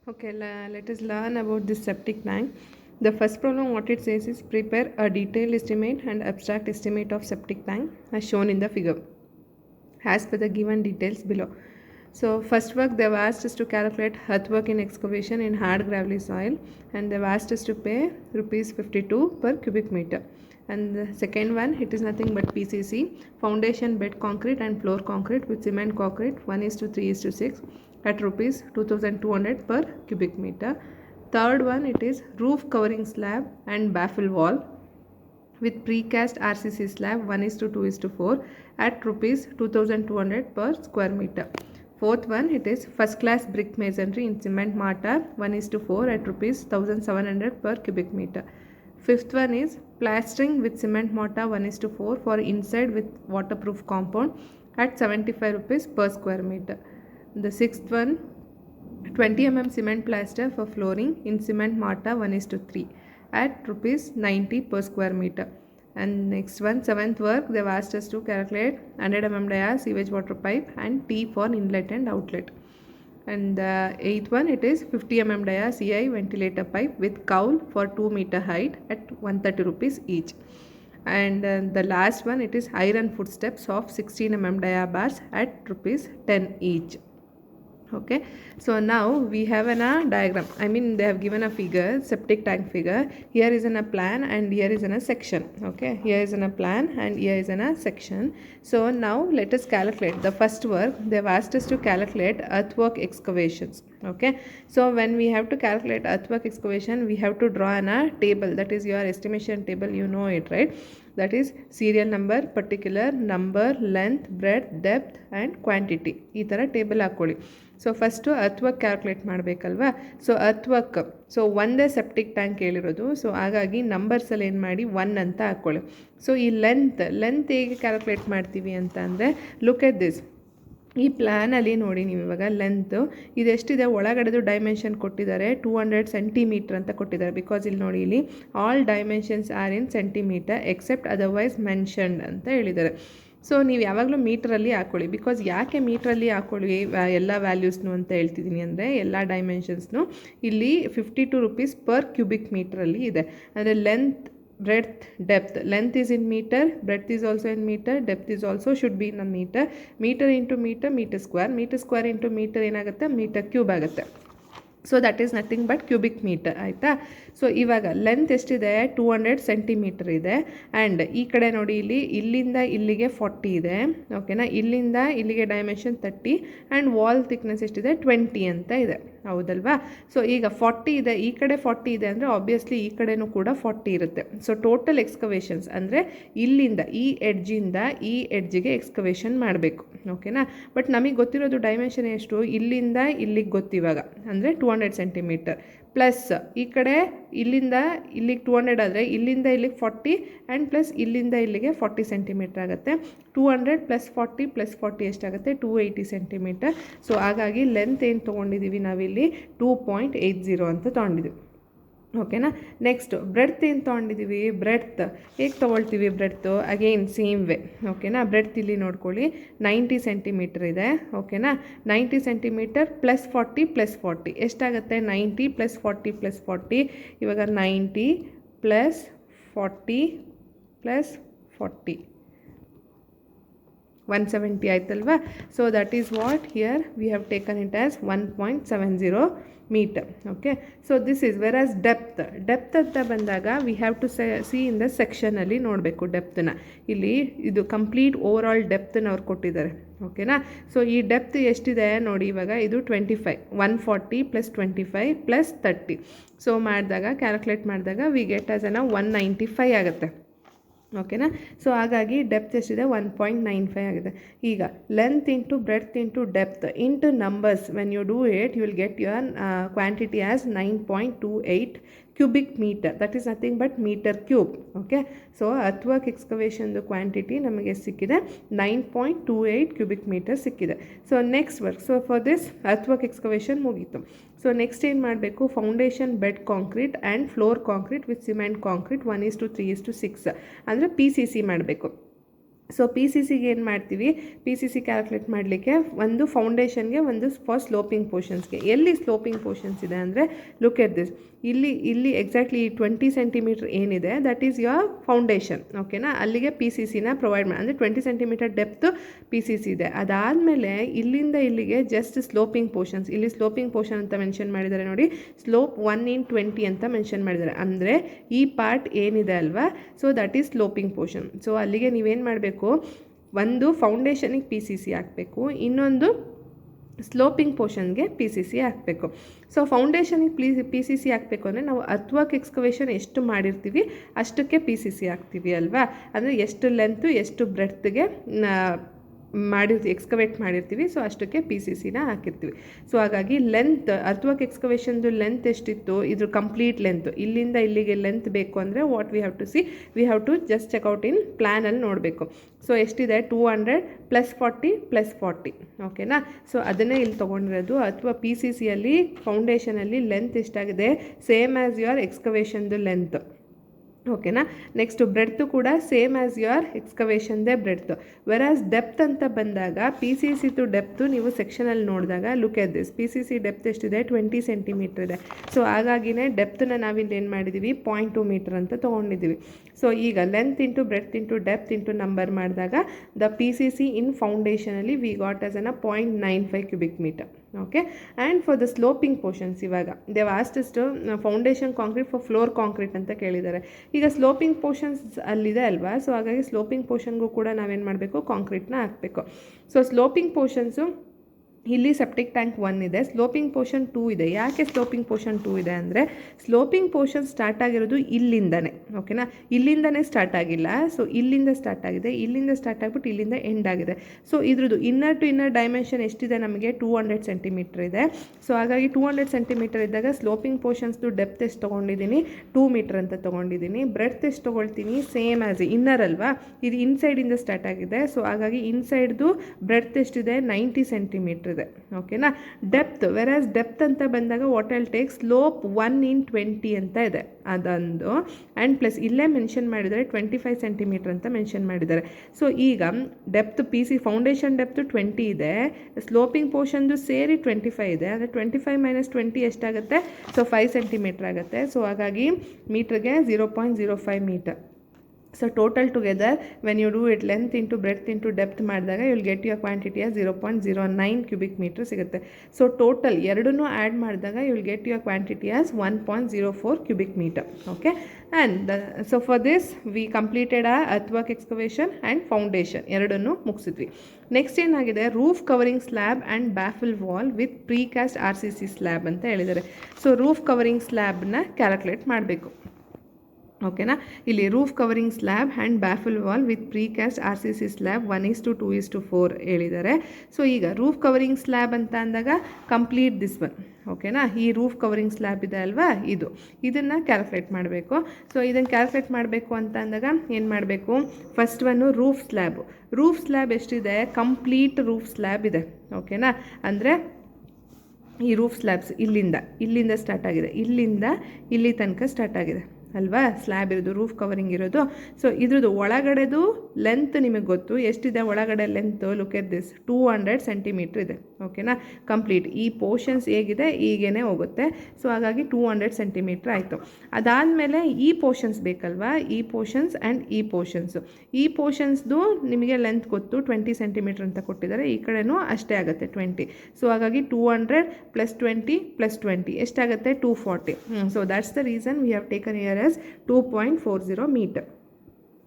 Okay, let us learn about this septic tank. The first problem what it says is prepare a detailed estimate and abstract estimate of septic tank as shown in the figure as per the given details below. So first work they've asked us to calculate earthwork in excavation in hard gravelly soil, and they've asked us to pay rupees 52 per cubic meter. And the second one, it is nothing but PCC, foundation bed concrete and floor concrete with cement concrete 1:3:6 at rupees 2200 per cubic meter. Third one, it is roof covering slab and baffle wall with precast RCC slab 1:2:4 at rupees 2200 per square meter. Fourth one, it is first class brick masonry in cement mortar 1:4 at rupees 1700 per cubic meter. Fifth one is plastering with cement mortar 1:4 for inside with waterproof compound at 75 rupees per square meter. The sixth one, 20 mm cement plaster for flooring in cement mortar 1:3 at rupees 90 per square meter. And next one, seventh work, they've asked us to calculate 100 mm dia sewage water pipe and T for inlet and outlet. And the eighth one, it is 50 mm dia CI ventilator pipe with cowl for 2 meter height at 130 rupees each. And the last one, it is iron footsteps of 16 mm dia bars at rupees 10 each. Okay, so now we have a diagram. I mean, they have given a figure, septic tank figure. Here is in a plan and here is in a section. Okay, here is in a plan and here is in a section. So now let us calculate the first work. They've asked us to calculate earthwork excavations. Okay, so when we have to calculate earthwork excavation, we have to draw a table. That is your estimation table, you know it, right? That is serial number, particular number, length, breadth, depth and quantity. ಈ ಥರ table ಹಾಕ್ಕೊಳ್ಳಿ. So first earthwork calculate ಮಾಡಬೇಕಲ್ವಾ. So earthwork, so ಒಂದೇ septic tank ಹೇಳಿರೋದು. So ಹಾಗಾಗಿ ನಂಬರ್ಸಲ್ಲಿ ಏನು ಮಾಡಿ 1 ಅಂತ ಹಾಕ್ಕೊಳ್ಳಿ. ಸೊ ಈ ಲೆಂತ್ ಹೇಗೆ ಕ್ಯಾಲ್ಕುಲೇಟ್ ಮಾಡ್ತೀವಿ ಅಂತ ಅಂದರೆ, ಲುಕ್ ಎಟ್ ದಿಸ್. ಈ ಪ್ಲ್ಯಾನಲ್ಲಿ ನೋಡಿ ನೀವು ಇವಾಗ ಲೆಂತು ಇದೆಷ್ಟಿದೆ, ಒಳಗಡೆದು ಡೈಮೆನ್ಷನ್ ಕೊಟ್ಟಿದ್ದಾರೆ 200 ಸೆಂಟಿಮೀಟರ್ ಅಂತ ಕೊಟ್ಟಿದ್ದಾರೆ. ಬಿಕಾಸ್ ಇಲ್ಲಿ ನೋಡಿ, ಇಲ್ಲಿ all dimensions are in centimetre except otherwise mentioned ಅಂತ ಹೇಳಿದ್ದಾರೆ. ಸೊ ನೀವು ಯಾವಾಗಲೂ ಮೀಟ್ರಲ್ಲಿ ಹಾಕ್ಕೊಳ್ಳಿ. ಬಿಕಾಸ್ ಯಾಕೆ ಮೀಟ್ರಲ್ಲಿ ಹಾಕ್ಕೊಳ್ಳಿ ಎಲ್ಲ ವ್ಯಾಲ್ಯೂಸ್ನು ಅಂತ ಹೇಳ್ತಿದ್ದೀನಿ ಅಂದರೆ, ಎಲ್ಲ ಡೈಮೆನ್ಷನ್ಸ್ನು ಇಲ್ಲಿ 52 ರೂಪೀಸ್ ಪರ್ ಕ್ಯೂಬಿಕ್ ಮೀಟ್ರಲ್ಲಿ ಇದೆ. ಅಂದರೆ length, breadth, depth. Length is in meter, breadth is also in meter, depth is also should be in a meter. Meter into meter, meter square into meter ಏನಾಗುತ್ತೆ, ಮೀಟರ್ ಕ್ಯೂಬ್ ಆಗುತ್ತೆ. So that is nothing but cubic metre, ಆಯಿತಾ. So ಇವಾಗ length ಎಷ್ಟಿದೆ, 200 centimetre ಇದೆ. And ಈ ಕಡೆ ನೋಡಿ, ಇಲ್ಲಿಂದ ಇಲ್ಲಿಗೆ 40 ಇದೆ. ಓಕೆನಾ, ಇಲ್ಲಿಂದ ಇಲ್ಲಿಗೆ ಡೈಮೆನ್ಷನ್ 30 ಆ್ಯಂಡ್ ವಾಲ್ ಥಿಕ್ನೆಸ್ ಎಷ್ಟಿದೆ, 20 ಅಂತ ಇದೆ, ಹೌದಲ್ವಾ. ಸೊ ಈಗ 40 ಇದೆ, ಈ ಕಡೆ 40 ಇದೆ ಅಂದರೆ ಆಬ್ವಿಯಸ್ಲಿ ಈ ಕಡೆನೂ ಕೂಡ 40 ಇರುತ್ತೆ. ಸೊ ಟೋಟಲ್ ಎಕ್ಸ್ಕವೇಷನ್ಸ್ ಅಂದರೆ ಇಲ್ಲಿಂದ ಈ ಎಡ್ಜಿಂದ ಈ ಎಡ್ಜಿಗೆ ಎಕ್ಸ್ಕವೇಷನ್ ಮಾಡಬೇಕು. ಓಕೆನಾ, ಬಟ್ ನಮಗೆ ಗೊತ್ತಿರೋದು ಡೈಮೆನ್ಷನ್ ಎಷ್ಟು, ಇಲ್ಲಿಂದ ಇಲ್ಲಿಗೆ ಗೊತ್ತಿವಾಗ ಅಂದರೆ 200 ಸೆಂಟಿಮೀಟರ್ ಪ್ಲಸ್ ಈ ಕಡೆ ಇಲ್ಲಿಂದ ಇಲ್ಲಿಗೆ 200 ಆದರೆ ಇಲ್ಲಿಂದ ಇಲ್ಲಿಗೆ 40 ಆ್ಯಂಡ್ ಪ್ಲಸ್ ಇಲ್ಲಿಂದ ಇಲ್ಲಿಗೆ 40 ಸೆಂಟಿಮೀಟರ್ ಆಗುತ್ತೆ. 200 + 40 + 40 ಎಷ್ಟಾಗುತ್ತೆ, 280 ಸೆಂಟಿಮೀಟರ್. ಸೊ ಹಾಗಾಗಿ ಲೆಂತ್ ಏನು ತೊಗೊಂಡಿದ್ದೀವಿ ನಾವಿಲ್ಲಿ 2.80 ಅಂತ ತೊಗೊಂಡಿದ್ದೀವಿ. ಓಕೆನಾ. ನೆಕ್ಸ್ಟ್ ಬ್ರೆಡ್ತ್ ಏನು ತೊಗೊಂಡಿದ್ದೀವಿ, ಬ್ರೆಡ್ತ್ ಹೇಗೆ ತೊಗೊಳ್ತೀವಿ, ಬ್ರೆಡ್ತು ಅಗೇನ್ ಸೇಮ್ ವೇ. ಓಕೆನಾ, ಬ್ರೆಡ್ತ್ ಇಲ್ಲಿ ನೋಡ್ಕೊಳ್ಳಿ 90 ಸೆಂಟಿಮೀಟರ್ ಇದೆ. ಓಕೆನಾ, 90 ಸೆಂಟಿಮೀಟರ್ + 40 + 40 ಎಷ್ಟಾಗುತ್ತೆ, 90 + 40 + 40. ಇವಾಗ 90 + 40 + 40 170 ಆಯ್ತಲ್ವಾ. So that is what here we have taken it as 1.70 metre. Okay, so this is whereas depth ಅಂತ ಬಂದಾಗ we have to see in the ಸೆಕ್ಷನಲ್ಲಿ ನೋಡಬೇಕು ಡೆಪ್ತನ್ನ. ಇಲ್ಲಿ ಇದು ಕಂಪ್ಲೀಟ್ ಓವರ್ ಆಲ್ ಡೆಪ್ತನ್ನ ಅವ್ರು ಕೊಟ್ಟಿದ್ದಾರೆ. ಓಕೆನಾ, ಸೊ ಈ ಡೆಪ್ತ್ ಎಷ್ಟಿದೆ ನೋಡಿ, ಇವಾಗ ಇದು 25, 140 + 25 + 30. ಸೊ ಮಾಡಿದಾಗ ಕ್ಯಾಲ್ಕುಲೇಟ್ ಮಾಡಿದಾಗ ವಿ ಗೆಟ್ ಆಸ್ 195 ಆಗುತ್ತೆ. ಓಕೆನಾ, ಸೊ ಹಾಗಾಗಿ ಡೆಪ್ತ್ ಎಷ್ಟಿದೆ, 1.95 ಆಗಿದೆ. ಈಗ length into breadth into depth into numbers, when you do it you will get your quantity as 9.28 cubic metre. That is nothing but metre cube. Okay, so earthwork ಎಕ್ಸ್ಕವೇಷನ್ದು quantity ನಮಗೆ ಸಿಕ್ಕಿದೆ 9.28 cubic metre ಸಿಕ್ಕಿದೆ. So next work, so for this earthwork excavation ಮುಗೀತು. So next ಏನು ಮಾಡಬೇಕು, foundation bed concrete and floor concrete with cement concrete 1:3:6 ಅಂದರೆ PCC ಮಾಡಬೇಕು. So P C ಸಿಗೆ ಏನು ಮಾಡ್ತೀವಿ, ಪಿ ಸಿ ಸಿ ಕ್ಯಾಲ್ಕುಲೇಟ್ ಮಾಡಲಿಕ್ಕೆ ಒಂದು ಫೌಂಡೇಶನ್ಗೆ, ಒಂದು ಫಾರ್ ಸ್ಲೋಪಿಂಗ್ ಪೋರ್ಷನ್ಸ್ಗೆ. ಎಲ್ಲಿ ಸ್ಲೋಪಿಂಗ್ ಪೋರ್ಷನ್ಸ್ ಇದೆ ಅಂದರೆ ಲುಕ್ ಎಟ್ ದಿಸ್, ಇಲ್ಲಿ ಎಕ್ಸಾಕ್ಟ್ಲಿ 20 ಸೆಂಟಿಮೀಟರ್ ಏನಿದೆ ದಟ್ ಈಸ್ ಯುವರ್ ಫೌಂಡೇಶನ್. ಓಕೆನಾ, ಅಲ್ಲಿಗೆ ಪಿ ಸಿ ಸಿನ ಪ್ರೊವೈಡ್ ಮಾಡಿ, ಅಂದರೆ 20 centimetre depth P C C ಇದೆ. ಅದಾದಮೇಲೆ ಇಲ್ಲಿಂದ ಇಲ್ಲಿಗೆ ಜಸ್ಟ್ ಸ್ಲೋಪಿಂಗ್ ಪೋರ್ಷನ್ಸ್, ಇಲ್ಲಿ ಸ್ಲೋಪಿಂಗ್ ಪೋರ್ಷನ್ ಅಂತ ಮೆನ್ಷನ್ ಮಾಡಿದ್ದಾರೆ ನೋಡಿ, ಸ್ಲೋಪ್ 1/20 ಅಂತ ಮೆನ್ಷನ್ ಮಾಡಿದ್ದಾರೆ. ಅಂದರೆ ಈ ಪಾರ್ಟ್ ಏನಿದೆ ಅಲ್ವಾ, so that is sloping portion. So ಅಲ್ಲಿಗೆ ನೀವೇನು ಮಾಡಬೇಕು, ಒಂದು ಫೌಂಡೇಶನಿಗೆ ಪಿ ಸಿ ಸಿ ಹಾಕಬೇಕು, ಇನ್ನೊಂದು ಸ್ಲೋಪಿಂಗ್ ಪೋರ್ಷನ್ಗೆ ಪಿ ಸಿ ಸಿ ಹಾಕಬೇಕು. ಸೊ ಫೌಂಡೇಶನಿಗೆ ಪಿ ಸಿ ಸಿ ಹಾಕಬೇಕು ಅಂದರೆ ನಾವು ಅರ್ಥವರ್ಕ್ ಎಕ್ಸ್ಕವೇಷನ್ ಎಷ್ಟು ಮಾಡಿರ್ತೀವಿ ಅಷ್ಟಕ್ಕೆ ಪಿ ಸಿ ಸಿ ಹಾಕ್ತೀವಿ ಅಲ್ವಾ. ಅಂದರೆ ಎಷ್ಟು ಲೆಂತು ಎಷ್ಟು ಬ್ರೆಡ್ತ್ಗೆ ಎಕ್ಸ್ಕವೇಟ್ ಮಾಡಿರ್ತೀವಿ, ಸೊ ಅಷ್ಟಕ್ಕೆ ಪಿ ಸಿ ಸಿನ ಹಾಕಿರ್ತೀವಿ. ಸೊ ಹಾಗಾಗಿ ಲೆಂತ್, ಅರ್ಥವರ್ಕ್ ಎಕ್ಸ್ಕವೇಷನ್ದು ಲೆಂತ್ ಎಷ್ಟಿತ್ತು, ಇದ್ರ ಕಂಪ್ಲೀಟ್ ಲೆಂತ್, ಇಲ್ಲಿಂದ ಇಲ್ಲಿಗೆ ಲೆಂತ್ ಬೇಕು ಅಂದರೆ what we have to see, we have to just check out in ಪ್ಲ್ಯಾನಲ್ಲಿ ನೋಡಬೇಕು. ಸೊ ಎಷ್ಟಿದೆ, 200 + 40 + 40. ಓಕೆನಾ, ಸೊ ಅದನ್ನೇ ಇಲ್ಲಿ ತೊಗೊಂಡಿರೋದು. ಅಥವಾ ಪಿ ಸಿ ಸಿಯಲ್ಲಿ ಫೌಂಡೇಶನಲ್ಲಿ ಲೆಂತ್ ಎಷ್ಟಾಗಿದೆ, ಸೇಮ್ ಆ್ಯಸ್ ಯುವರ್ ಎಕ್ಸ್ಕವೇಷನ್ದು ಲೆಂತ್. ಓಕೆನಾ, ನೆಕ್ಸ್ಟ್ ಬ್ರೆಡ್ತು ಕೂಡ ಸೇಮ್ ಆ್ಯಸ್ ಯುವರ್ ಎಕ್ಸ್ಕವೇಷನ್ದೇ ಬ್ರೆಡ್ತು. ವೆರಾಸ್ ಡೆಪ್ತ್ ಅಂತ ಬಂದಾಗ ಪಿ ಸಿ ಸಿದು ಡೆಪ್ತು ನೀವು ಸೆಕ್ಷನಲ್ಲಿ ನೋಡಿದಾಗ look at this, P C C depth ಎಷ್ಟಿದೆ, 20 ಸೆಂಟಿಮೀಟರ್ ಇದೆ. ಸೊ ಹಾಗಾಗಿನೇ ಡೆಪ್ತನ್ನ ನಾವಿಲ್ಲಿ ಏನು ಮಾಡಿದ್ದೀವಿ, 0.2 ಮೀಟರ್ ಅಂತ ತೊಗೊಂಡಿದ್ದೀವಿ. ಸೊ ಈಗ length into breadth into depth into number ಮಾಡಿದಾಗ the P C C in ಫೌಂಡೇಶನಲ್ಲಿ we got as an 0.95 cubic metre. Okay, and for the sloping portions ಇವಾಗ they've asked foundation concrete for floor concrete ಅಂತ ಕೇಳಿದ್ದಾರೆ. ಈಗ sloping portions ಅಲ್ಲಿದೆ ಅಲ್ವಾ, so ಹಾಗಾಗಿ sloping ಪೋರ್ಷನ್ಗೂ ಕೂಡ ನಾವೇನು ಮಾಡಬೇಕು, ಕಾಂಕ್ರೀಟ್ನ ಹಾಕಬೇಕು. ಸೊ ಸ್ಲೋಪಿಂಗ್ ಪೋರ್ಷನ್ಸು ಇಲ್ಲಿ ಸೆಪ್ಟಿಕ್ ಟ್ಯಾಂಕ್ 1 ಇದೆ, ಸ್ಲೋಪಿಂಗ್ ಪೋರ್ಷನ್ 2 ಇದೆ. ಯಾಕೆ ಸ್ಲೋಪಿಂಗ್ ಪೋರ್ಷನ್ 2 ಇದೆ ಅಂದರೆ ಸ್ಲೋಪಿಂಗ್ ಪೋರ್ಷನ್ ಸ್ಟಾರ್ಟ್ ಆಗಿರೋದು ಇಲ್ಲಿಂದನೇ. ಓಕೆನಾ, ಇಲ್ಲಿಂದನೇ ಸ್ಟಾರ್ಟ್ ಆಗಿಲ್ಲ, ಸೊ ಇಲ್ಲಿಂದ ಸ್ಟಾರ್ಟ್ ಆಗಿದೆ, ಇಲ್ಲಿಂದ ಸ್ಟಾರ್ಟ್ ಆಗಿಬಿಟ್ಟು ಇಲ್ಲಿಂದ ಎಂಡ್ ಆಗಿದೆ. ಸೊ ಇದ್ರದ್ದು ಇನ್ನರ್ ಟು ಇನ್ನರ್ ಡೈಮೆನ್ಷನ್ ಎಷ್ಟಿದೆ ನಮಗೆ, 200 ಸೆಂಟಿಮೀಟರ್ ಇದೆ. ಸೊ ಹಾಗಾಗಿ 200 ಸೆಂಟಿಮೀಟರ್ ಇದ್ದಾಗ ಸ್ಲೋಪಿಂಗ್ ಪೋರ್ಷನ್ಸ್ದು ಡೆಪ್ತ್ ಎಷ್ಟು ತೊಗೊಂಡಿದ್ದೀನಿ, 2 ಮೀಟರ್ ಅಂತ ತೊಗೊಂಡಿದ್ದೀನಿ. ಬ್ರೆಡ್ತ್ ಎಷ್ಟು ತೊಗೊಳ್ತೀನಿ, ಸೇಮ್ ಆ್ಯಸ್ ಇನ್ನರ್ ಅಲ್ವಾ, ಇದು ಇನ್ಸೈಡಿಂದ ಸ್ಟಾರ್ಟ್ ಆಗಿದೆ. ಸೊ ಹಾಗಾಗಿ ಇನ್ಸೈಡ್ದು ಬ್ರೆಡ್ತ್ ಎಷ್ಟಿದೆ, 90 ಸೆಂಟಿಮೀಟರ್ ಇದೆ. ಓಕೆನಾ, ಡೆಪ್ತ್, ವೆರಾಸ್ ಡೆಪ್ತ್ ಅಂತ ಬಂದಾಗ ವಾಟ್ ವಿಲ್ ಟೇಕ್, ಸ್ಲೋಪ್ 1/20 ಅಂತ ಇದೆ ಅದೊಂದು. ಆ್ಯಂಡ್ ಪ್ಲಸ್ ಇಲ್ಲೇ ಮೆನ್ಷನ್ ಮಾಡಿದ್ದಾರೆ 25 ಸೆಂಟಿಮೀಟರ್ ಅಂತ ಮೆನ್ಷನ್ ಮಾಡಿದ್ದಾರೆ. ಸೊ ಈಗ depth P C foundation depth 20 ಇದೆ, ಸ್ಲೋಪಿಂಗ್ ಪೋರ್ಷನ್ದು ಸೇರಿ 25 ಇದೆ. ಅಂದರೆ 25 - 20 ಎಷ್ಟಾಗುತ್ತೆ, ಸೊ 5 ಸೆಂಟಿಮೀಟರ್ ಆಗುತ್ತೆ. ಸೊ ಹಾಗಾಗಿ ಮೀಟ್ರಿಗೆ 0.05 metre. So total together when you do it length into breadth into depth ಮಾಡಿದಾಗ you will get your quantity as 0.09 cubic metre ಸಿಗುತ್ತೆ. ಸೊ ಟೋಟಲ್ ಎರಡನ್ನೂ ಆ್ಯಡ್ ಮಾಡಿದಾಗ you will get your quantity as 1.04 cubic metre. Okay, and so for this we completed ಆ earthwork excavation and foundation ಎರಡನ್ನೂ ಮುಗಿಸಿದ್ವಿ. Next ಏನಾಗಿದೆ, roof covering slab and baffle wall with precast RCC slab ಅಂತ ಹೇಳಿದ್ದಾರೆ. So roof covering ಸ್ಲ್ಯಾಬ್ನ calculate ಮಾಡಬೇಕು. ಓಕೆನಾ, ಇಲ್ಲಿ roof covering slab and baffle wall with precast RCC slab 1:2:4 ಹೇಳಿದ್ದಾರೆ. ಸೊ ಈಗ ರೂಫ್ ಕವರಿಂಗ್ ಸ್ಲ್ಯಾಬ್ ಅಂತ ಅಂದಾಗ ಕಂಪ್ಲೀಟ್ ದಿಸ್ ಒನ್. ಓಕೆನಾ, ಈ ರೂಫ್ ಕವರಿಂಗ್ ಸ್ಲ್ಯಾಬ್ ಇದೆ ಅಲ್ವಾ, ಇದನ್ನು ಕ್ಯಾಲ್ಕುಲೇಟ್ ಮಾಡಬೇಕು. ಸೊ ಇದನ್ನು ಕ್ಯಾಲ್ಕುಲೇಟ್ ಮಾಡಬೇಕು ಅಂತ ಅಂದಾಗ ಏನು ಮಾಡಬೇಕು, ಫಸ್ಟ್ ಒನ್ನು ರೂಫ್ ಸ್ಲ್ಯಾಬ್ ಎಷ್ಟಿದೆ, ಕಂಪ್ಲೀಟ್ ರೂಫ್ ಸ್ಲ್ಯಾಬ್ ಇದೆ. ಓಕೆನಾ, ಅಂದರೆ ಈ ರೂಫ್ ಸ್ಲ್ಯಾಬ್ಸ್ ಇಲ್ಲಿಂದ ಸ್ಟಾರ್ಟ್ ಆಗಿದೆ, ಇಲ್ಲಿಂದ ಇಲ್ಲಿ ತನಕ ಸ್ಟಾರ್ಟ್ ಆಗಿದೆ ಅಲ್ವಾ, ಸ್ಲ್ಯಾಬ್ ಇರೋದು, ರೂಫ್ ಕವರಿಂಗ್ ಇರೋದು. ಸೊ ಇದ್ರದ್ದು ಒಳಗಡೆದು ಲೆಂತ್ ನಿಮಗೆ ಗೊತ್ತು ಎಷ್ಟಿದೆ, ಒಳಗಡೆ length look at this 200 centimetre ಇದೆ. ಓಕೆನಾ, ಕಂಪ್ಲೀಟ್ ಈ ಪೋರ್ಷನ್ಸ್ ಹೇಗಿದೆ ಹೀಗೇ ಹೋಗುತ್ತೆ. ಸೊ ಹಾಗಾಗಿ 200 ಸೆಂಟಿಮೀಟ್ರ್ ಆಯಿತು. ಅದಾದಮೇಲೆ ಈ ಪೋರ್ಷನ್ಸ್ ಬೇಕಲ್ವಾ, ಈ ಪೋರ್ಷನ್ಸ್ ಆ್ಯಂಡ್ ಈ ಪೋರ್ಷನ್ಸ್ದು ನಿಮಗೆ ಲೆಂತ್ ಗೊತ್ತು 20 ಸೆಂಟಿಮೀಟ್ರ್ ಅಂತ ಕೊಟ್ಟಿದ್ದಾರೆ, ಈ ಕಡೆನೂ ಅಷ್ಟೇ ಆಗುತ್ತೆ 20. ಸೊ ಹಾಗಾಗಿ 200 + 20 + 20 ಎಷ್ಟಾಗುತ್ತೆ, 240. So that's the reason we have taken here as 2.40 metre.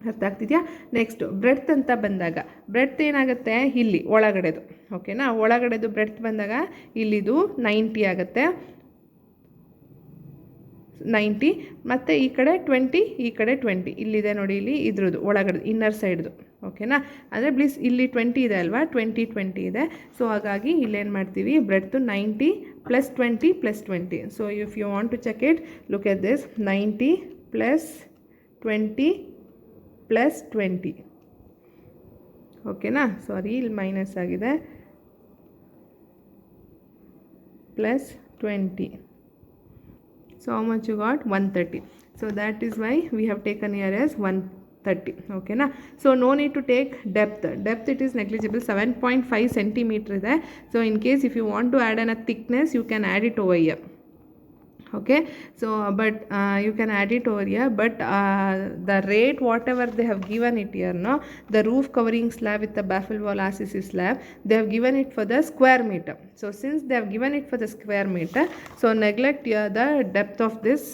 ಅರ್ಥ ಆಗ್ತಿದೆಯಾ. ನೆಕ್ಸ್ಟ್ ಬ್ರೆಡ್ತ್ ಅಂತ ಬಂದಾಗ ಬ್ರೆಡ್ತ್ ಏನಾಗುತ್ತೆ, ಇಲ್ಲಿ ಒಳಗಡೆದು. ಓಕೆನಾ, ಒಳಗಡೆದು ಬ್ರೆಡ್ತ್ ಬಂದಾಗ ಇಲ್ಲಿದು 90 ಆಗುತ್ತೆ, 90 ಮತ್ತು ಈ ಕಡೆ 20, ಈ ಕಡೆ 20 ಇಲ್ಲಿದೆ ನೋಡಿ, ಇಲ್ಲಿ ಇದ್ರದ್ದು ಒಳಗಡೆ ಇನ್ನರ್ ಸೈಡ್ದು. ಓಕೆನಾ, ಅಂದರೆ ಪ್ಲೀಸ್ ಇಲ್ಲಿ 20 ಇದೆ ಅಲ್ವಾ, 20 ಇದೆ. ಸೊ ಹಾಗಾಗಿ ಇಲ್ಲೇನು ಮಾಡ್ತೀವಿ, breadth 90 + 20 + 20. So if you want to check it, look at this, 90 + 20 + 20. ಓಕೆನಾ, ಸಾರಿ ಇಲ್ಲಿ ಮೈನಸ್ ಆಗಿದೆ, +20. So how much you got, 130. So that is why we have taken here as 130 30. ಓಕೆನಾ. So no need to take depth it is negligible, 7.5 centimetre ಇದೆ. So in case if you want to add an a thickness you can add it over here. Okay, so but you can add it over here, but the rate whatever they have given it here, no, the roof covering slab with the baffle wall RCC slab, they have given it for the square meter. So since they have given it for the square meter, so neglect here the depth of this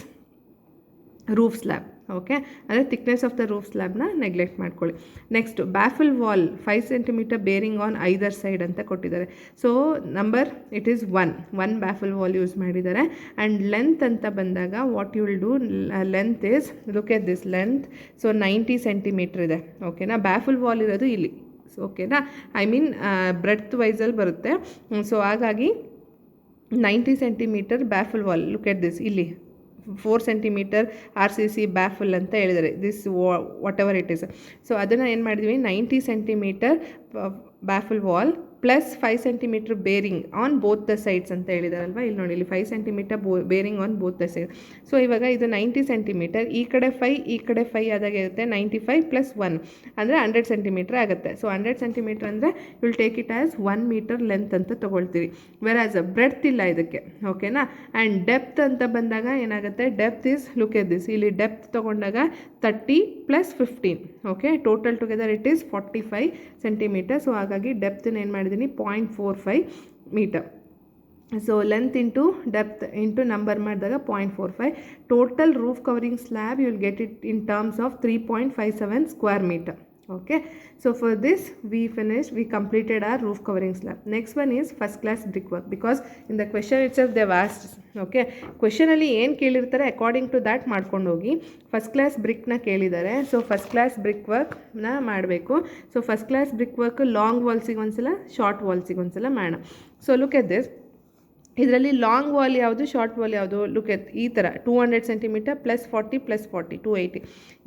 roof slab. Okay, ಅಂದರೆ thickness of the roof ಸ್ಲ್ಯಾಬ್ನ neglect ಮಾಡ್ಕೊಳ್ಳಿ. Next baffle wall 5 centimetre bearing on either side ಅಂತ ಕೊಟ್ಟಿದ್ದಾರೆ. So number it is 1 baffle wall use ಮಾಡಿದ್ದಾರೆ. And length ಅಂತ ಬಂದಾಗ what you will do, length is, look at this length. So 90 centimetre ಇದೆ. ಓಕೆನಾ. Baffle wall ಇರೋದು ಇಲ್ಲಿ. ಓಕೆನಾ, ಐ ಮೀನ್ ಬ್ರೆಡ್ತ್ ವೈಸಲ್ಲಿ ಬರುತ್ತೆ. ಸೊ ಹಾಗಾಗಿ 90 centimetre baffle wall. Look at this, ಇಲ್ಲಿ 4 ಸೆಂಟಿಮೀಟರ್ RCC ಬ್ಯಾಫಲ್ ಅಂತ ಹೇಳಿದ್ದಾರೆ, this what ever it is. So ಅದನ್ನು ಏನು ಮಾಡಿದ್ವಿ, 90 centimetre baffle wall plus 5 centimetre bearing on both the sides ಅಂತ ಹೇಳಿದಾರಲ್ವ. ಇಲ್ಲಿ ನೋಡಿ, ಇಲ್ಲಿ 5 centimetre bearing on both the side. So ಇವಾಗ ಇದು 90 ಸೆಂಟಿಮೀಟರ್, ಈ ಕಡೆ 5 ಈ ಕಡೆ 5 ಆದಾಗ ಇರುತ್ತೆ 95 + 1 ಅಂದರೆ 100 ಸೆಂಟಿಮೀಟರ್ ಆಗುತ್ತೆ. ಸೊ 100 ಸೆಂಟಿಮೀಟರ್ ಅಂದರೆ will take it as 1 metre length ಅಂತ ತೊಗೊಳ್ತೀವಿ. ವೆರಾಸ್ ಬ್ರೆಡ್ತ್ ಇಲ್ಲ ಇದಕ್ಕೆ. ಓಕೆನಾ. ಆ್ಯಂಡ್ ಡೆಪ್ತ್ ಅಂತ ಬಂದಾಗ ಏನಾಗುತ್ತೆ, depth is, look at this, ಇಲ್ಲಿ ಡೆಪ್ತ್ ತೊಗೊಂಡಾಗ 30 + 15. Okay, total together it is 45 centimetre. So ಹಾಗಾಗಿ ಡೆಪ್ತನ್ನ ಏನು ಮಾಡಿದ್ದೀನಿ, 0.45 metre. So length into depth into number ಮಾಡಿದಾಗ 0.45. Total roof covering slab you will get it in terms of 3.57 square metre. Okay, so for this we completed our roof covering slab. Next one is first class brickwork, because in the question itself they have asked. Okay, question ಅಲ್ಲಿ ಏನು ಕೇಳಿರ್ತಾರೆ according to that ಮಾಡ್ಕೊಂಡು ಹೋಗಿ. First class ಬ್ರಿಕ್ನ ಕೇಳಿದ್ದಾರೆ. So first class brick ವರ್ಕ್ನ ಮಾಡಬೇಕು. So first class brick work long ವಾಲ್ಸಿಗೆ ಒಂದ್ಸಲ, ಶಾರ್ಟ್ ವಾಲ್ಸಿಗೆ ಒಂದ್ಸಲ ಮಾಡೋಣ. ಸೊ ಲುಕ್ ಎಟ್ ದಿಸ್, ಇದರಲ್ಲಿ ಲಾಂಗ್ ವಾಲ್ ಯಾವುದು, ಶಾರ್ಟ್ ವಾಲ್ ಯಾವುದು, ಲುಕ್ ಎಟ್ ಈ ಥರ 200 ಸೆಂಟಿಮೀಟರ್ +40 + 40 280.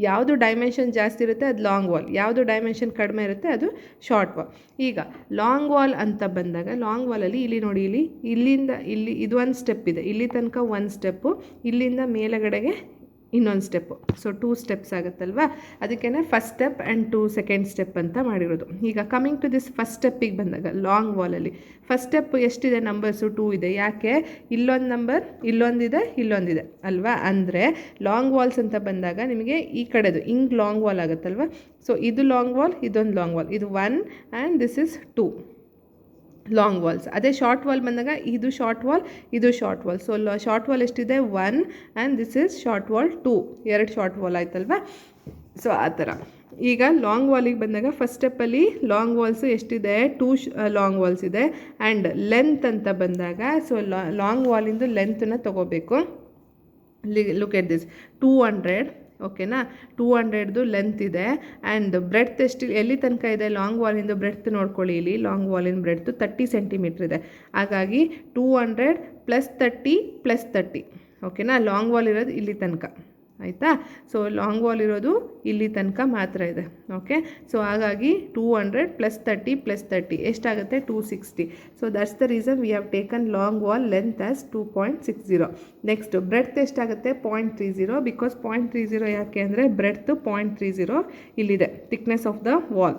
ಯಾವುದು ಡೈಮೆನ್ಷನ್ ಜಾಸ್ತಿ ಇರುತ್ತೆ ಅದು ಲಾಂಗ್ ವಾಲ್, ಯಾವುದು ಡೈಮೆನ್ಷನ್ ಕಡಿಮೆ ಇರುತ್ತೆ ಅದು ಶಾರ್ಟ್ ವಾಲ್. ಈಗ ಲಾಂಗ್ ವಾಲ್ ಅಂತ ಬಂದಾಗ ಲಾಂಗ್ ವಾಲಲ್ಲಿ ಇಲ್ಲಿ ನೋಡಿ, ಇಲ್ಲಿಂದ ಇಲ್ಲಿ ಇದು ಒಂದು ಸ್ಟೆಪ್ ಇದೆ, ಇಲ್ಲಿ ತನಕ ಒಂದು ಸ್ಟೆಪ್ಪು, ಇಲ್ಲಿಂದ ಮೇಲಗಡೆಗೆ ಇನ್ನೊಂದು ಸ್ಟೆಪ್ಪು. ಸೊ 2 ಸ್ಟೆಪ್ಸ್ ಆಗುತ್ತಲ್ವ, ಅದಕ್ಕೇ first step and 2 second step ಅಂತ ಮಾಡಿರೋದು. ಈಗ ಕಮಿಂಗ್ ಟು ದಿಸ್ ಫಸ್ಟ್ ಸ್ಟೆಪ್ಪಿಗೆ ಬಂದಾಗ ಲಾಂಗ್ ವಾಲಲ್ಲಿ ಫಸ್ಟ್ ಸ್ಟೆಪ್ ಎಷ್ಟಿದೆ, ನಂಬರ್ಸು 2 ಇದೆ. ಯಾಕೆ, ಇಲ್ಲೊಂದು ನಂಬರ್, ಇಲ್ಲೊಂದಿದೆ ಅಲ್ವಾ. ಅಂದರೆ ಲಾಂಗ್ ವಾಲ್ಸ್ ಅಂತ ಬಂದಾಗ ನಿಮಗೆ ಈ ಕಡೆದು ಹಿಂಗೆ ಲಾಂಗ್ ವಾಲ್ ಆಗುತ್ತಲ್ವ. ಸೊ ಇದು ಲಾಂಗ್ ವಾಲ್, ಇದೊಂದು ಲಾಂಗ್ ವಾಲ್, ಇದು 1 and this is 2 long walls. ಅದೇ ಶಾರ್ಟ್ ವಾಲ್ ಬಂದಾಗ ಇದು ಶಾರ್ಟ್ ವಾಲ್, ಇದು short wall. So short wall ಎಷ್ಟಿದೆ, 1 and this is short wall 2, 2 short wall ಆಯ್ತಲ್ವ. ಸೊ ಆ ಥರ. ಈಗ ಲಾಂಗ್ ವಾಲಿಗೆ ಬಂದಾಗ ಫಸ್ಟ್ ಸ್ಟೆಪ್ಪಲ್ಲಿ ಲಾಂಗ್ ವಾಲ್ಸು ಎಷ್ಟಿದೆ, 2 ಲಾಂಗ್ ವಾಲ್ಸ್ ಇದೆ. ಆ್ಯಂಡ್ ಲೆಂತ್ ಅಂತ ಬಂದಾಗ ಸೊ ಲಾಂಗ್ ವಾಲಿಂದು ಲೆಂತನ್ನ ತೊಗೋಬೇಕು. Look at this 200. ಓಕೆನಾ, 200ದು ಲೆಂತ್ ಇದೆ. ಆ್ಯಂಡ್ ಬ್ರೆಡ್ತ್ ಎಷ್ಟು, ಎಲ್ಲಿ ತನಕ ಇದೆ, ಲಾಂಗ್ ವಾಲಿಂದು ಬ್ರೆಡ್ತ್ ನೋಡ್ಕೊಳ್ಳಿ. ಇಲ್ಲಿ ಲಾಂಗ್ ವಾಲಿನ ಬ್ರೆಡ್ತು 30 ಸೆಂಟಿಮೀಟ್ರ್ ಇದೆ. ಹಾಗಾಗಿ 200 + 30 + 30. ಓಕೆನಾ, ಲಾಂಗ್ ವಾಲ್ ಇರೋದು ಇಲ್ಲಿ ತನಕ ಆಯಿತಾ. ಸೊ ಲಾಂಗ್ ವಾಲ್ ಇರೋದು ಇಲ್ಲಿ ತನಕ ಮಾತ್ರ ಇದೆ. ಓಕೆ, ಸೊ ಹಾಗಾಗಿ 200 + 30 + 30 ಎಷ್ಟಾಗುತ್ತೆ, 260. So that's the reason we have taken long wall length as 2.60. Next breadth ಎಷ್ಟಾಗುತ್ತೆ, 0.30. ಬಿಕಾಸ್ 0.30 ಯಾಕೆ ಅಂದರೆ ಬ್ರೆಡ್ತು 0.30 ಇಲ್ಲಿದೆ, ಥಿಕ್ನೆಸ್ ಆಫ್ ದ ವಾಲ್.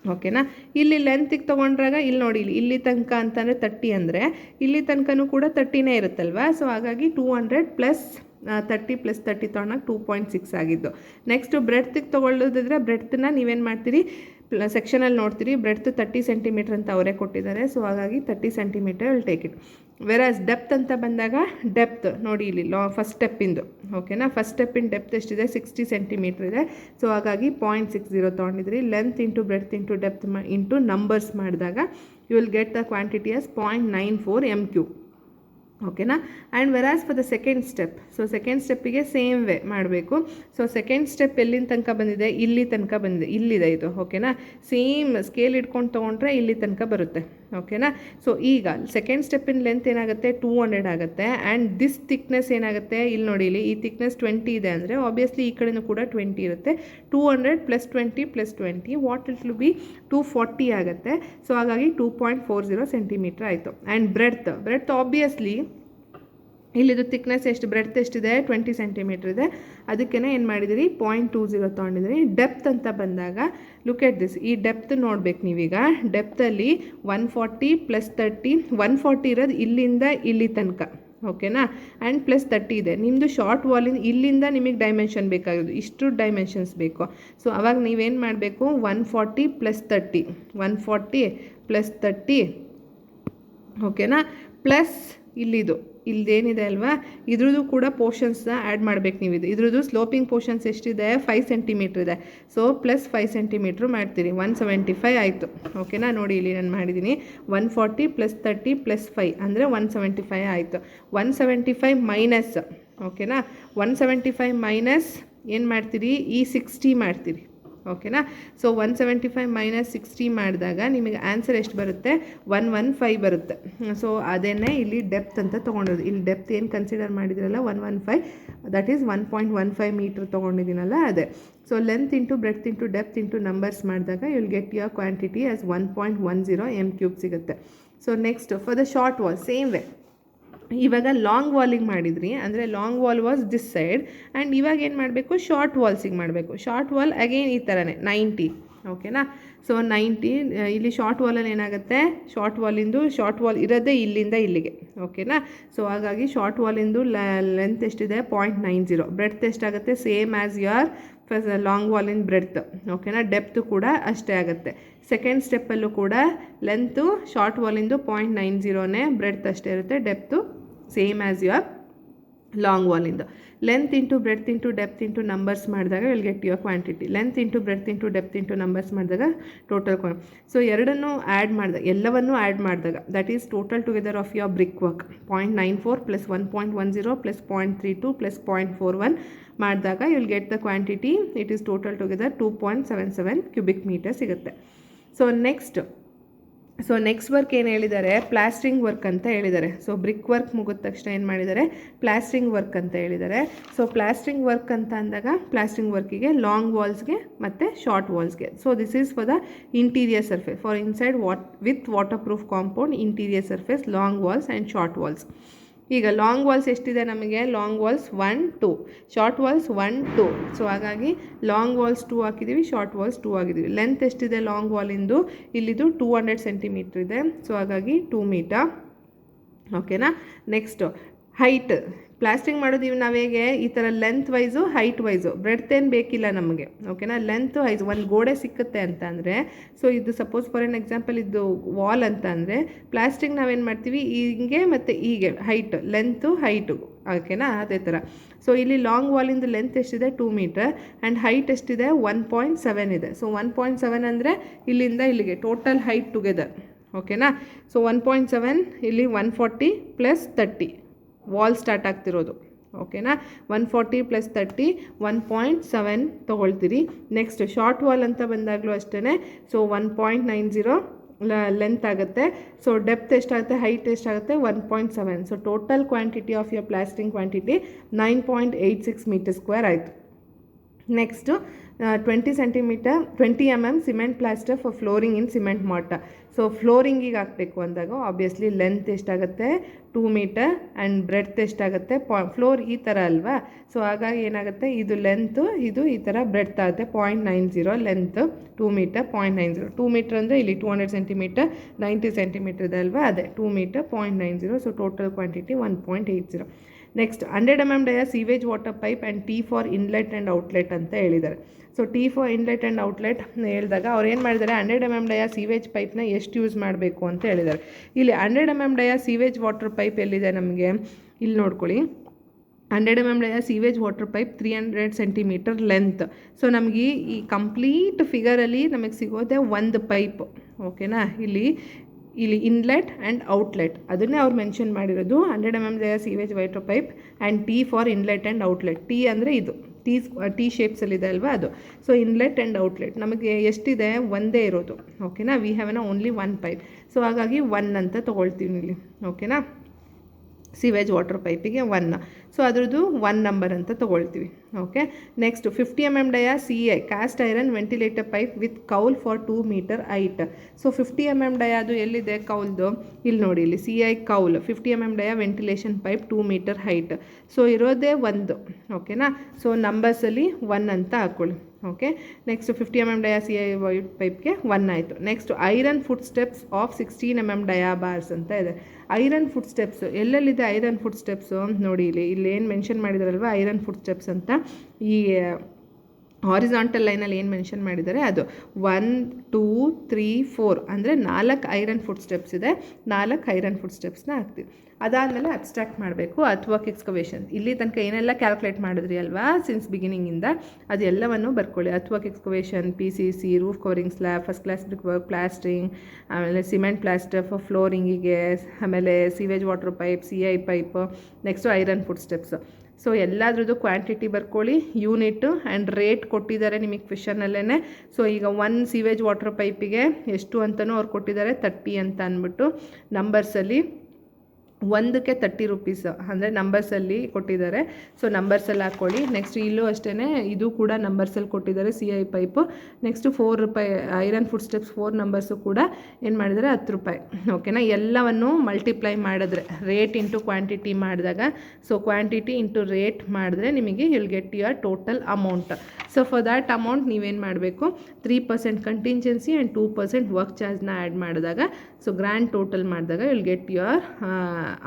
ಓಕೆನಾ. ಇಲ್ಲಿ ಲೆಂತಿಗೆ ತೊಗೊಂಡ್ರಾಗ ಇಲ್ಲಿ ನೋಡಿ, ಇಲ್ಲಿ ತನಕ ಅಂತಂದರೆ 30 ಅಂದರೆ ಇಲ್ಲಿ ತನಕನೂ ಕೂಡ 30ನೇ ಇರುತ್ತಲ್ವ. ಸೊ ಹಾಗಾಗಿ 200 + 30 + 30 ತೊಗೊಂಡಾಗ 2.6 ಆಗಿದ್ದು. ನೆಕ್ಸ್ಟು ಬ್ರೆಡ್ತಿಗೆ ತೊಗೊಳ್ಳೋದಿದ್ರೆ ಬ್ರೆಡ್ತನ್ನ ನೀವೇನು ಮಾಡ್ತೀರಿ, ಸೆಕ್ಷನಲ್ಲಿ ನೋಡ್ತೀರಿ, ಬ್ರೆಡ್ತು 30 ಸೆಂಟಿಮೀಟ್ರ್ ಅಂತ ಅವರೇ ಕೊಟ್ಟಿದ್ದಾರೆ. ಸೊ ಹಾಗಾಗಿ 30 centimetre will take it. Whereas depth ಅಂತ ಬಂದಾಗ ಡೆಪ್ತ್ ನೋಡಿ, ಇಲ್ಲಿ ಫಸ್ಟ್ ಸ್ಟೆಪ್ಪಿಂದು. ಓಕೆನಾ, ಫಸ್ಟ್ ಸ್ಟೆಪ್ಪಿನ ಡೆಪ್ತ್ ಎಷ್ಟಿದೆ, 60 ಸೆಂಟಿಮೀಟ್ರ್ ಇದೆ. ಸೊ ಹಾಗಾಗಿ 0.60 ತೊಗೊಂಡಿದ್ರಿ. Length into breadth into depth into numbers ಮಾಡಿದಾಗ you will get the quantity as 0.94 m3. ಓಕೆನಾ. And whereas for the second step, so second ಸ್ಟೆಪ್ಪಿಗೆ ಸೇಮ್ ವೇ ಮಾಡಬೇಕು. ಸೊ ಸೆಕೆಂಡ್ ಸ್ಟೆಪ್ ಎಲ್ಲಿನ ತನಕ ಬಂದಿದೆ, ಇಲ್ಲಿ ತನಕ ಬಂದಿದೆ, ಇಲ್ಲಿದೆ ಇದು. ಓಕೆನಾ, ಸೇಮ್ ಸ್ಕೇಲ್ ಇಟ್ಕೊಂಡು ತೊಗೊಂಡ್ರೆ ಇಲ್ಲಿ ತನಕ ಬರುತ್ತೆ. ಓಕೆನಾ. ಸೊ ಈಗ ಸೆಕೆಂಡ್ ಸ್ಟೆಪ್ಪಿನ ಲೆಂತ್ ಏನಾಗುತ್ತೆ, 200 ಆಗುತ್ತೆ. ಆ್ಯಂಡ್ ದಿಸ್ ಥಿಕ್ನೆಸ್ ಏನಾಗುತ್ತೆ, ಇಲ್ಲಿ ನೋಡಿ, ಇಲ್ಲಿ ಈ ಥಿಕ್ನೆಸ್ 20 ಇದೆ ಅಂದರೆ ಆಬ್ವಿಯಸ್ಲಿ ಈ ಕಡೆನೂ ಕೂಡ 20 ಇರುತ್ತೆ. 200 + 20 + 20 ವಾಟ್ ಇಟ್ ವಿಲ್ ಬಿ 240 ಆಗುತ್ತೆ. ಸೊ ಹಾಗಾಗಿ 2.40 ಸೆಂಟಿಮೀಟ್ರ್ ಆಯಿತು. ಆ್ಯಂಡ್ ಬ್ರೆಡ್ತ್ ಆಬ್ವಿಯಸ್ಲಿ ಇಲ್ಲಿದು ಥಿಕ್ನೆಸ್ ಎಷ್ಟು, ಬ್ರೆಡ್ತ್ ಎಷ್ಟಿದೆ, 20 ಸೆಂಟಿಮೀಟ್ರ್ ಇದೆ. ಅದಕ್ಕೇ ಏನು ಮಾಡಿದಿರಿ, 0.20 ತೊಗೊಂಡಿದ್ದೀರಿ. ಡೆಪ್ತ್ ಅಂತ ಬಂದಾಗ ಲುಕ್ ಎಟ್ ದಿಸ್, ಈ ಡೆಪ್ತ್ ನೋಡ್ಬೇಕು ನೀವೀಗ. ಡೆಪ್ತಲ್ಲಿ 140 + 30, 140 ಇರೋದು ಇಲ್ಲಿಂದ ಇಲ್ಲಿ ತನಕ, ಓಕೆನಾ, ಆ್ಯಂಡ್ +30 ಇದೆ. ನಿಮ್ಮದು ಶಾರ್ಟ್ ವಾಲಿಂದ ಇಲ್ಲಿಂದ ನಿಮಗೆ ಡೈಮೆನ್ಷನ್ ಬೇಕಾಗಿರೋದು, ಇಷ್ಟು ಡೈಮೆನ್ಷನ್ಸ್ ಬೇಕು. ಸೊ ಅವಾಗ ನೀವೇನು ಮಾಡಬೇಕು, 140 + 30, 140 + 30, ಓಕೆನಾ, ಪ್ಲಸ್ ಇಲ್ಲಿದು ಇಲ್ಲೇನಿದೆ ಅಲ್ವಾ, ಇದ್ರದ್ದು ಕೂಡ ಪೋರ್ಷನ್ಸ್ನ ಆ್ಯಡ್ ಮಾಡಬೇಕು ನೀವು. ಇದ್ರದ್ದು ಸ್ಲೋಪಿಂಗ್ ಪೋರ್ಷನ್ಸ್ ಎಷ್ಟಿದೆ, 5 ಸೆಂಟಿಮೀಟ್ರ್ ಇದೆ. ಸೊ +5 ಸೆಂಟಿಮೀಟ್ರ್ ಮಾಡ್ತೀರಿ, 175 ಆಯಿತು. ಓಕೆನಾ, ನೋಡಿ ಇಲ್ಲಿ ನಾನು ಮಾಡಿದ್ದೀನಿ 140 + 30 + 5 ಅಂದರೆ 175 ಆಯಿತು. 175 ಮೈನಸ್, ಓಕೆನಾ, 175 ಮೈನಸ್ ಏನು ಮಾಡ್ತೀರಿ, ಈ 60 ಮಾಡ್ತೀರಿ, ಓಕೆನಾ. ಸೊ 175 - 60 ಮಾಡಿದಾಗ ನಿಮಗೆ ಆನ್ಸರ್ ಎಷ್ಟು ಬರುತ್ತೆ, 115 ಬರುತ್ತೆ. ಸೊ ಅದೇನೇ ಇಲ್ಲಿ ಡೆಪ್ತ್ ಅಂತ ತೊಗೊಂಡಿರೋದು. ಇಲ್ಲಿ ಡೆಪ್ತ್ ಏನು ಕನ್ಸಿಡರ್ ಮಾಡಿದ್ರಲ್ಲ 115, ದಟ್ ಈಸ್ 1.15 ಮೀಟ್ರ್ ತೊಗೊಂಡಿದ್ದೀನಲ್ಲ ಅದೇ. So length into breadth into depth into numbers ಮಾಡಿದಾಗ you will get your quantity as 1.10 m³ ಸಿಗುತ್ತೆ. So next for the short wall same way. ಇವಾಗ ಲಾಂಗ್ ವಾಲಿಗೆ ಮಾಡಿದ್ರಿ ಅಂದರೆ long wall was this side, and ಇವಾಗ ಏನು ಮಾಡಬೇಕು, ಶಾರ್ಟ್ ವಾಲ್ಸಿಗೆ ಮಾಡಬೇಕು. ಶಾರ್ಟ್ ವಾಲ್ ಅಗೇನ್ ಈ ಥರನೇ 90, ಓಕೆನಾ. ಸೊ 90 ಇಲ್ಲಿ ಶಾರ್ಟ್ ವಾಲಲ್ಲಿ ಏನಾಗುತ್ತೆ, ಶಾರ್ಟ್ ವಾಲ್ ಇರೋದೇ ಇಲ್ಲಿಂದ ಇಲ್ಲಿಗೆ, ಓಕೆನಾ. ಸೊ ಹಾಗಾಗಿ ಶಾರ್ಟ್ ವಾಲಿಂದು ಲೆಂತ್ ಎಷ್ಟಿದೆ, 0.90. ಬ್ರೆಡ್ತ್ ಎಷ್ಟಾಗುತ್ತೆ, same as your first long ವಾಲಿನ ಬ್ರೆಡ್ತ್, ಓಕೆನಾ. ಡೆಪ್ತು ಕೂಡ ಅಷ್ಟೇ ಆಗುತ್ತೆ. ಸೆಕೆಂಡ್ ಸ್ಟೆಪ್ಪಲ್ಲೂ ಕೂಡ ಲೆಂತು ಶಾರ್ಟ್ ವಾಲಿಂದು 0.90ನೇ, ಬ್ರೆಡ್ತ್ ಅಷ್ಟೇ ಇರುತ್ತೆ. Depth same as your long ವಾಲಿಂದು. Length into breadth into depth into numbers ಮಾಡಿದಾಗ will get your quantity. Length into breadth into depth into numbers ಮಾಡಿದಾಗ ಟೋಟಲ್ ಸೊ ಎರಡನ್ನೂ ಆ್ಯಡ್ ಮಾಡಿದಾಗ, ಎಲ್ಲವನ್ನೂ ಆ್ಯಡ್ ಮಾಡಿದಾಗ that is total together of your brick work 0.94 + 1.10 + 0.32 + 0.41 ಮಾಡಿದಾಗ you will get the quantity. It is total together 2.77 cubic metre ಸಿಗುತ್ತೆ. So next work ಏನು ಹೇಳಿದ್ದಾರೆ, plastering work ಅಂತ ಹೇಳಿದ್ದಾರೆ. ಸೊ ಬ್ರಿಕ್ ವರ್ಕ್ ಮುಗಿದ ತಕ್ಷಣ ಏನು ಮಾಡಿದ್ದಾರೆ, ಪ್ಲಾಸ್ಟ್ರಿಂಗ್ ವರ್ಕ್ ಅಂತ ಹೇಳಿದ್ದಾರೆ. ಸೊ ಪ್ಲಾಸ್ಟ್ರಿಂಗ್ ವರ್ಕ್ ಅಂತ ಅಂದಾಗ ಪ್ಲಾಸ್ಟ್ರಿಂಗ್ ವರ್ಕಿಗೆ ಲಾಂಗ್ ವಾಲ್ಸ್ಗೆ ಮತ್ತು ಶಾರ್ಟ್ ವಾಲ್ಸ್ಗೆ. So this is for the interior surface, for inside with waterproof compound interior surface, long walls and short walls. ಈಗ ಲಾಂಗ್ ವಾಲ್ಸ್ ಎಷ್ಟಿದೆ ನಮಗೆ, long walls 1, 2, short walls 1, 2. So ಹಾಗಾಗಿ long walls 2 ಹಾಕಿದ್ದೀವಿ, short walls 2 ಆಗಿದ್ದೀವಿ. Length ಎಷ್ಟಿದೆ long ವಾಲಿಂದು, ಇಲ್ಲಿದು 200 centimetre ಇದೆ. So ಹಾಗಾಗಿ 2 ಮೀಟರ್, ಓಕೆನಾ. ನೆಕ್ಸ್ಟು ಹೈಟ್, ಪ್ಲಾಸ್ಟಿಂಗ್ ಮಾಡೋದು ನಾವು ಹೇಗೆ, ಈ ಥರ length wise height wise, breadth ಏನು ಬೇಕಿಲ್ಲ ನಮಗೆ, ಓಕೆನಾ. ಲೆಂತ್ ವೈಸ್ ಒಂದು ಗೋಡೆ ಸಿಕ್ಕುತ್ತೆ ಅಂತ ಅಂದರೆ, ಸೊ ಇದು ಸಪೋಸ್ ಫಾರ್ ಎನ್ ಎಕ್ಸಾಂಪಲ್ ಇದು ವಾಲ್ ಅಂತ ಅಂದರೆ ಪ್ಲಾಸ್ಟಿಂಗ್ ನಾವೇನು ಮಾಡ್ತೀವಿ, ಹಿಂಗೆ ಮತ್ತು ಹೀಗೆ ಹೈಟ್, ಲೆಂತು ಹೈಟು, ಓಕೆನಾ, ಅದೇ ಥರ. ಸೊ ಇಲ್ಲಿ ಲಾಂಗ್ ವಾಲಿಂದು ಲೆಂತ್ ಎಷ್ಟಿದೆ, 2 ಮೀಟರ್, ಆ್ಯಂಡ್ ಹೈಟ್ ಎಷ್ಟಿದೆ, 1.7 ಇದೆ. ಸೊ 1.7 ಅಂದರೆ ಇಲ್ಲಿಂದ ಇಲ್ಲಿಗೆ ಟೋಟಲ್ ಹೈಟ್ ಟುಗೆದರ್, ಓಕೆನಾ. ಸೊ 1.7 ಇಲ್ಲಿ 140 + 30 ವಾಲ್ ಸ್ಟಾರ್ಟ್ ಆಗ್ತಿರೋದು, ಓಕೆನಾ. 140 + 30 1.7 ತೊಗೊಳ್ತೀರಿ. ನೆಕ್ಸ್ಟ್ ಶಾರ್ಟ್ ವಾಲ್ ಅಂತ ಬಂದಾಗಲೂ ಅಷ್ಟೇ. ಸೊ 1.90 ಲೆಂತ್ ಆಗುತ್ತೆ. ಸೊ ಡೆಪ್ತ್ ಎಷ್ಟಾಗುತ್ತೆ, ಹೈಟ್ ಎಷ್ಟಾಗುತ್ತೆ, 1.7. So total quantity of your plastering quantity 9.86 m² ಆಯಿತು. Next 20 mm cement plaster for flooring in cement mortar. So ಫ್ಲೋರಿಂಗಿಗೆ ಹಾಕಬೇಕು ಅಂದಾಗ ಆಬ್ವಿಯಸ್ಲಿ ಲೆಂತ್ ಎಷ್ಟಾಗುತ್ತೆ, 2 ಮೀಟರ್, ಆ್ಯಂಡ್ ಬ್ರೆಡ್ತ್ ಎಷ್ಟಾಗುತ್ತೆ, ಫ್ಲೋರ್ ಈ ಥರ ಅಲ್ವಾ. ಸೊ ಹಾಗಾಗಿ ಏನಾಗುತ್ತೆ, ಇದು ಲೆಂತು, ಇದು ಈ ಥರ ಬ್ರೆಡ್ತ್ ಆಗುತ್ತೆ. 0.90 ಲೆಂತ್, 2 ಮೀಟರ್, 0.90. 2 ಮೀಟರ್ ಅಂದರೆ ಇಲ್ಲಿ 200 ಸೆಂಟಿಮೀಟರ್, 90 ಸೆಂಟಿಮೀಟರ್ ಇದೆ ಅಲ್ವಾ, ಅದೇ 2 metre, 0.90. So total quantity 1.80. Next 100 mm dia sewage water pipe and T for inlet and outlet ಅಂತ ಹೇಳಿದ್ದಾರೆ. So T for inlet and outlet ಹೇಳಿದಾಗ ಅವ್ರು ಏನು ಮಾಡಿದ್ದಾರೆ, 100 mm ಡಯಾ ಸೀವೇಜ್ ಪೈಪ್ನ ಎಷ್ಟು ಯೂಸ್ ಮಾಡಬೇಕು ಅಂತ ಹೇಳಿದ್ದಾರೆ. ಇಲ್ಲಿ 100 mm dia sewage water pipe ಎಲ್ಲಿದೆ ನಮಗೆ, ಇಲ್ಲಿ ನೋಡ್ಕೊಳ್ಳಿ. 100 mm dia sewage water pipe 300 centimetre length. So ನಮಗೆ ಈ ಕಂಪ್ಲೀಟ್ ಫಿಗರಲ್ಲಿ ನಮಗೆ ಸಿಗೋದೆ ಒಂದು ಪೈಪ್, ಓಕೆನಾ. ಇಲ್ಲಿ ಇನ್ಲೆಟ್ ಆ್ಯಂಡ್ ಔಟ್ಲೆಟ್ ಅದನ್ನೇ ಅವ್ರು ಮೆನ್ಷನ್ ಮಾಡಿರೋದು. 100 mm dia sewage water pipe and T for inlet and outlet. T ಅಂದರೆ ಇದು ಟಿ ಶೇಪ್ಸಲ್ಲಿದೆ ಅಲ್ವಾ ಅದು. ಸೊ ಇನ್ಲೆಟ್ ಆ್ಯಂಡ್ ಔಟ್ಲೆಟ್ ನಮಗೆ ಎಷ್ಟಿದೆ, ಒಂದೇ ಇರೋದು, ಓಕೆನಾ. We have only 1 pipe. So ಹಾಗಾಗಿ 1 ಅಂತ ತೊಗೊಳ್ತೀವಿ ಇಲ್ಲಿ, ಓಕೆನಾ. Sewage water ಪೈಪಿಗೆ 1. ಸೊ ಅದ್ರದ್ದು 1 ನಂಬರ್ ಅಂತ ತೊಗೊಳ್ತೀವಿ, okay. Next 50 mm dia CI cast iron ventilator pipe with cowl for 2 metre height. So 50 mm dia ಅದು ಎಲ್ಲಿದೆ ಕೌಲ್ದು, ಇಲ್ಲಿ ನೋಡಿ, ಇಲ್ಲಿ CI cowl 50 mm dia ventilation pipe 2 metre height. So ಇರೋದೇ ಒಂದು, ಓಕೆನಾ. ಸೊ ನಂಬರ್ಸಲ್ಲಿ 1 ಅಂತ ಹಾಕ್ಕೊಳ್ಳಿ. Okay. Next 50 mm dia CI white ಪೈಪ್ಗೆ 1 ಆಯಿತು. Next iron foot steps of 16 mm dia bars ಅಂತ ಇದೆ. ಐರನ್ ಫುಟ್ ಸ್ಟೆಪ್ಸ್ ಎಲ್ಲೆಲ್ಲಿದೆ? ಐರನ್ ಫುಟ್ ಸ್ಟೆಪ್ಸು ನೋಡಿ, ಇಲ್ಲಿ ಏನು ಮೆನ್ಷನ್ ಮಾಡಿದಾರಲ್ವ ಐರನ್ ಫುಟ್ ಸ್ಟೆಪ್ಸ್ ಅಂತ, ಈ ಹಾರಿಸಾಂಟಲ್ ಲೈನಲ್ಲಿ ಏನು ಮೆನ್ಷನ್ ಮಾಡಿದ್ದಾರೆ ಅದು 1 2 3 4 ಅಂದರೆ 4 ಐರನ್ ಫುಟ್ ಸ್ಟೆಪ್ಸ್ ಇದೆ. 4 ಐರನ್ ಫುಟ್ ಸ್ಟೆಪ್ಸ್ನ ಹಾಕ್ತೀವಿ. ಅದಾದಮೇಲೆ ಅಬ್ಸ್ಟ್ರಾಕ್ಟ್ ಮಾಡಬೇಕು ಅರ್ಥವರ್ಕ್ ಎಕ್ಸ್ಕವೇಷನ್. ಇಲ್ಲಿ ತನಕ ಏನೆಲ್ಲ ಕ್ಯಾಲ್ಕುಲೇಟ್ ಮಾಡಿದ್ರಿ ಅಲ್ವಾ ಸಿನ್ಸ್ ಬಿಗಿನಿಂಗಿಂದ, ಅದೆಲ್ಲವನ್ನು ಬರ್ಕೊಳ್ಳಿ. Earthwork excavation, PCC, roof covering slab, first class brick work, plastering, ಆಮೇಲೆ ಸಿಮೆಂಟ್ ಪ್ಲಾಸ್ಟರ್ ಫಾರ್ ಫ್ಲೋರಿಂಗಿಗೆ, ಆಮೇಲೆ sewage water pipe, CI pipe, next iron foot steps. So ಎಲ್ಲದ್ರದ್ದು ಕ್ವಾಂಟಿಟಿ ಬರ್ಕೊಳ್ಳಿ, ಯೂನಿಟ್ ಆ್ಯಂಡ್ ರೇಟ್ ಕೊಟ್ಟಿದ್ದಾರೆ ನಿಮಗೆ ಕ್ವೆಶನಲ್ಲೇ. ಸೊ ಈಗ 1 ಸೀವೇಜ್ ವಾಟರ್ ಪೈಪಿಗೆ ಎಷ್ಟು ಅಂತಲೂ ಅವ್ರು ಕೊಟ್ಟಿದ್ದಾರೆ, 30 ಅಂತ ಅಂದ್ಬಿಟ್ಟು ನಂಬರ್ಸಲ್ಲಿ ಒಂದಕ್ಕೆ 30 ರೂಪೀಸ್ ಅಂದರೆ ನಂಬರ್ಸಲ್ಲಿ ಕೊಟ್ಟಿದ್ದಾರೆ. ಸೊ ನಂಬರ್ಸಲ್ಲಿ ಹಾಕ್ಕೊಳ್ಳಿ. ನೆಕ್ಸ್ಟ್ ಇಲ್ಲೂ ಅಷ್ಟೇ, ಇದು ಕೂಡ ನಂಬರ್ಸಲ್ಲಿ ಕೊಟ್ಟಿದ್ದಾರೆ CI ಪೈಪು. ನೆಕ್ಸ್ಟು 4 ರೂಪಾಯಿ ಐರನ್ ಫುಟ್ ಸ್ಟೆಪ್ಸ್ 4 ನಂಬರ್ಸು ಕೂಡ ಏನು ಮಾಡಿದ್ದಾರೆ, 10 ರೂಪಾಯಿ. ಓಕೆನಾ. ಎಲ್ಲವನ್ನು ಮಲ್ಟಿಪ್ಲೈ ಮಾಡಿದ್ರೆ, ರೇಟ್ ಇಂಟು ಕ್ವಾಂಟಿಟಿ ಮಾಡಿದಾಗ, ಸೊ ಕ್ವಾಂಟಿಟಿ ಇಂಟು ರೇಟ್ ಮಾಡಿದ್ರೆ ನಿಮಗೆ will get your total amount. So for that amount ನೀವೇನು ಮಾಡಬೇಕು, 3% ಕಂಟಿಂಜೆನ್ಸಿ ಆ್ಯಂಡ್ 2% ವರ್ಕ್ ಚಾರ್ಜ್ನ ಆ್ಯಡ್ ಮಾಡಿದಾಗ, ಸೊ ಗ್ರ್ಯಾಂಡ್ ಟೋಟಲ್ ಮಾಡಿದಾಗ will get your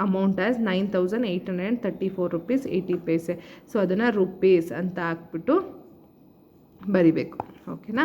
amount as 9,834 rupees 80 paise. So ಅದನ್ನು rupees ಅಂತ ಹಾಕ್ಬಿಟ್ಟು ಬರಿಬೇಕು. ಓಕೆನಾ.